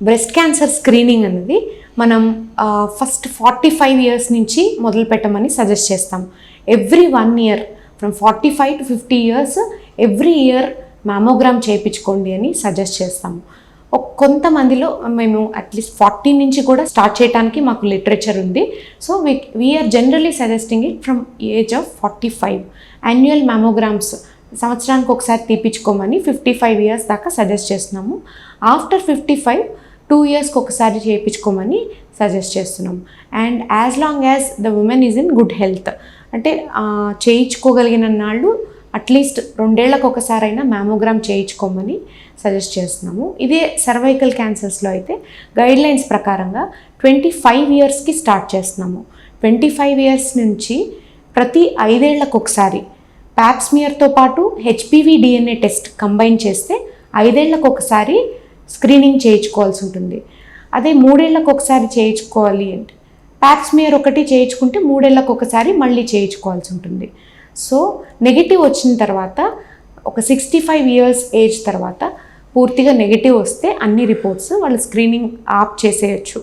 Breast cancer screening అనేది మనం first 45 years నుంచి మొదలు పెట్టమని సజెస్ట్ చేస్తాం. Every 1 year from 45 to 50 years every year mammogram చేయించుకోండి అని సజెస్ట్ చేస్తాము. కొంతమందిలో మేము అట్లీస్ట్ 40 నుంచి కూడా స్టార్ట్ చేయడానికి మాకు లిటరేచర్ ఉంది. So we're generally suggesting it from age of 45. Annual mammograms సంవత్సరానికి ఒకసారి తీపించుకోమని 55 ఇయర్స్ దాకా సజెస్ట్ చేస్తున్నాము. ఆఫ్టర్ 55 2 ఇయర్స్కి ఒకసారి చేయించుకోమని సజెస్ట్ చేస్తున్నాం. And as long as the women is in good health, అంటే చేయించుకోగలిగిన నాళ్ళు అట్లీస్ట్ 2 ఏళ్లకు ఒకసారైనా మ్యామోగ్రామ్ చేయించుకోమని సజెస్ట్ చేస్తున్నాము. ఇదే సర్వైకల్ క్యాన్సర్స్లో అయితే గైడ్లైన్స్ ప్రకారంగా 25 ఇయర్స్కి స్టార్ట్ చేస్తున్నాము. 25 ఇయర్స్ నుంచి ప్రతి 5 ఏళ్లకు ఒకసారి ప్యాప్స్మియర్తో పాటు హెచ్పివి డిఎన్ఏ టెస్ట్ కంబైన్ చేస్తే 5 ఏళ్లకు ఒకసారి స్క్రీనింగ్ చేయించుకోవాల్సి ఉంటుంది. అదే 3 ఏళ్లకు ఒకసారి చేయించుకోవాలి అంటే ప్యాప్స్మియర్ ఒకటి చేయించుకుంటే 3 ఏళ్లకు ఒకసారి మళ్ళీ చేయించుకోవాల్సి ఉంటుంది. సో నెగిటివ్ వచ్చిన తర్వాత ఒక 65 ఇయర్స్ ఏజ్ తర్వాత పూర్తిగా నెగిటివ్ వస్తే అన్ని రిపోర్ట్స్ వాళ్ళు స్క్రీనింగ్ ఆప్ చేసేయచ్చు.